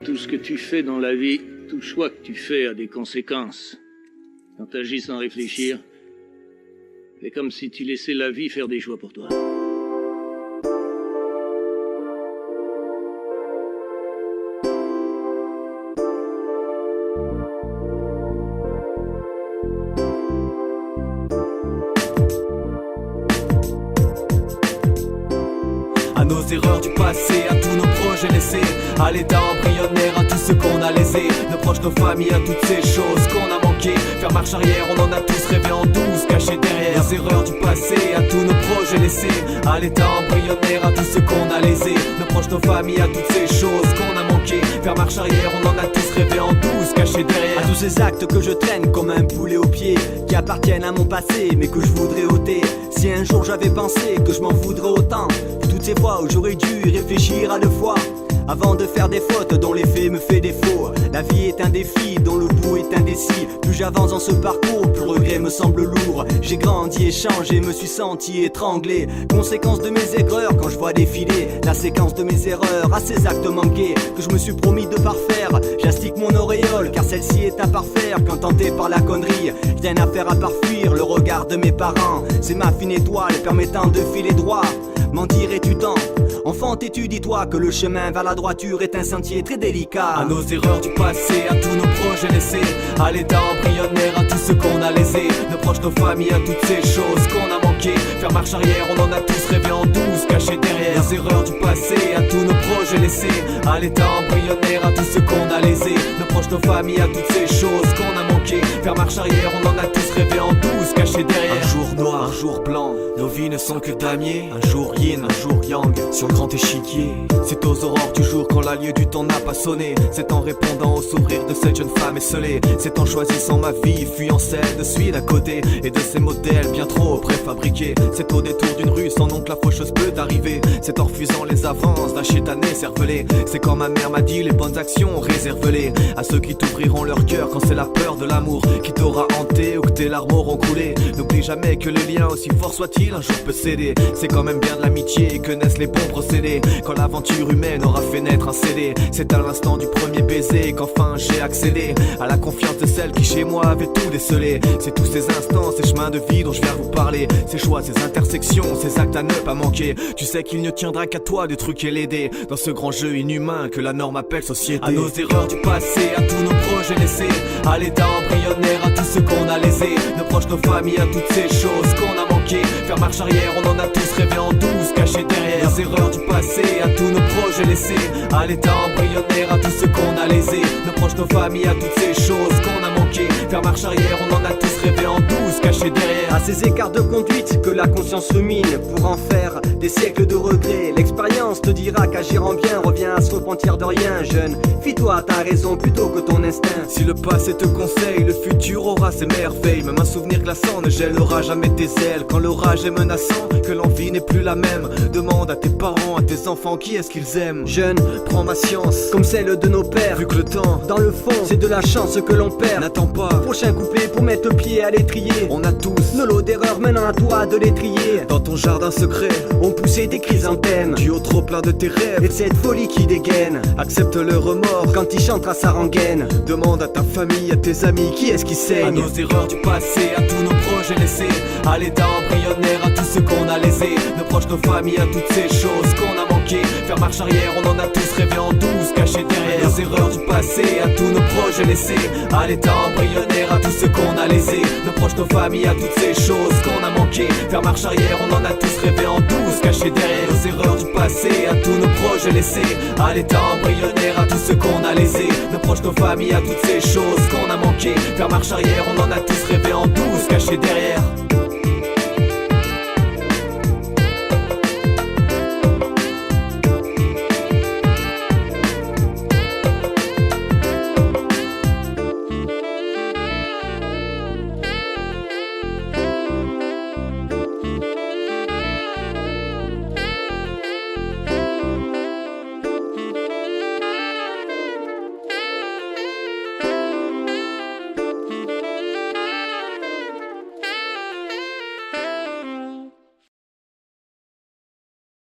Tout ce que tu fais dans la vie, tout choix que tu fais a des conséquences. Quand tu agis sans réfléchir, c'est comme si tu laissais la vie faire des choix pour toi. À nos erreurs du passé, à tous nos projets laissés, à l'état embryonnaire, à tout ce qu'on a laissé, nos proches, nos familles, à toutes ces choses qu'on a manqué. Faire marche arrière, on en a tous rêvé en douce, cachés derrière les erreurs du passé, à tous nos projets laissés, à l'état embryonnaire, à tout ce qu'on a laissé, nos proches, nos familles, à toutes ces choses qu'on a manqué. Faire marche arrière, on en a tous rêvé en douce, cachés derrière à tous ces actes que je traîne comme un poulet au pied, qui appartiennent à mon passé, mais que je voudrais ôter. Si un jour j'avais pensé que je m'en voudrais autant, toutes ces fois où j'aurais dû réfléchir à deux fois avant de faire des fautes dont l'effet me fait défaut. La vie est un défi dont le bout est indécis. Plus j'avance dans ce parcours, plus le regret me semble lourd. J'ai grandi et changé, me suis senti étranglé. Conséquence de mes aigreurs quand je vois défiler la séquence de mes erreurs à ces actes manqués que je me suis promis de parfaire. J'astique mon auréole car celle-ci est à parfaire. Quand tenté par la connerie, rien à faire à part fuir le regard de mes parents. C'est ma fine étoile permettant de filer droit. Mentir est du temps. Enfant t'es-tu, dis-toi que le chemin vers la droiture est un sentier très délicat. À nos erreurs du passé, à tous nos projets laissés, à l'état embryonnaire, à tout ce qu'on a laissé, nos proches, nos familles, à toutes ces choses qu'on a manqué. Faire marche arrière, on en a tous rêvé en douce, cachés derrière les erreurs du passé, à tous nos projets laissés, à l'état embryonnaire, à tout ce qu'on a laissé, nos proches, nos familles, à toutes ces choses qu'on a manqué. Faire marche arrière, on en a tous rêvé en douce, cachés derrière un jour noir, un jour blanc. Nos vies ne sont que damiers, un jour yin, un jour yang, sur le grand échiquier. C'est aux aurores du jour quand l'allié du temps n'a pas sonné. C'est en répondant au sourire de cette jeune femme esselée. C'est en choisissant ma vie, fuyant celle de celui d'à côté, et de ces modèles bien trop préfabriqués. C'est au détour d'une rue sans nom que la faucheuse peut arriver. C'est en refusant les avances d'un chétané cervelé. C'est quand ma mère m'a dit les bonnes actions réserve-les à ceux qui t'ouvriront leur cœur quand c'est la peur de l'amour qui t'aura hanté ou que tes larmes auront coulé. N'oublie jamais que le lien, aussi fort soit-il, un jour peut céder. C'est quand même bien de l'amitié que naissent les bons procédés. Quand l'aventure humaine aura fait naître un CD, c'est à l'instant du premier baiser qu'enfin j'ai accédé à la confiance de celle qui chez moi avait tout décelé. C'est tous ces instants, ces chemins de vie dont je viens vous parler, ces choix, ces intersections, ces actes à ne pas manquer. Tu sais qu'il ne tiendra qu'à toi de truquer l'aider dans ce grand jeu inhumain que la norme appelle société. À nos erreurs du passé, à tous nos projets laissés, à l'état embryonnaire, à tout ce qu'on a laissé, nos proches, nos familles, à toutes ces choses qu'on a manqué. Faire marche arrière, on en a tous rêvé en douce, cachés derrière les erreurs du passé, à tous nos projets laissés, à l'état embryonnaire, à tout ce qu'on a laissé, nos proches, nos familles, à toutes ces choses qu'on a manqué. Faire marche arrière, on en a tous rêvé en douce, cachés derrière à ces écarts de conduite que la conscience rumine pour en faire des siècles de regrets. L'expérience te dira qu'agir en bien revient à se repentir de rien. Jeune, fie-toi à ta raison plutôt que ton instinct. Si le passé te conseille, le futur aura ses merveilles. Même un souvenir glaçant ne gèlera jamais tes ailes. Quand l'orage est menaçant, que l'envie n'est plus la même, demande à tes parents, à tes enfants qui est-ce qu'ils aiment. Jeune, prends ma science comme celle de nos pères, vu que le temps, dans le fond, c'est de la chance que l'on perd. N'attends pas prochain couplet pour mettre le pied à l'étrier. On a tous nos lots d'erreurs, maintenant à toi de les trier. Dans ton jardin secret, on poussait des chrysanthèmes du haut trop plein de tes rêves et de cette folie qui dégaine. Accepte le remords quand il chantera sa rengaine. Demande à ta famille, à tes amis, qui est-ce qui saigne. À nos erreurs du passé, à tous nos projets laissés, à l'état embryonnaire, à tout ce qu'on a laissé, nos proches, nos familles, à toutes ces choses qu'on a manqué. Faire marche arrière, on en a tous rêvé en douce, cachés derrière les erreurs du passé, à tous nos projets laissés, à l'état embryonnaire, à tout ce qu'on a laissé, nos proches, nos familles, à toutes ces choses qu'on a manqué. Faire marche arrière, on en a tous rêvé en douce, cachés derrière les erreurs du passé, à tous nos projets laissés, à l'état embryonnaire, à tout ce qu'on a laissé, nos proches, nos familles, à toutes ces choses qu'on a manqué. Faire marche arrière, on en a tous rêvé en douce, cachés derrière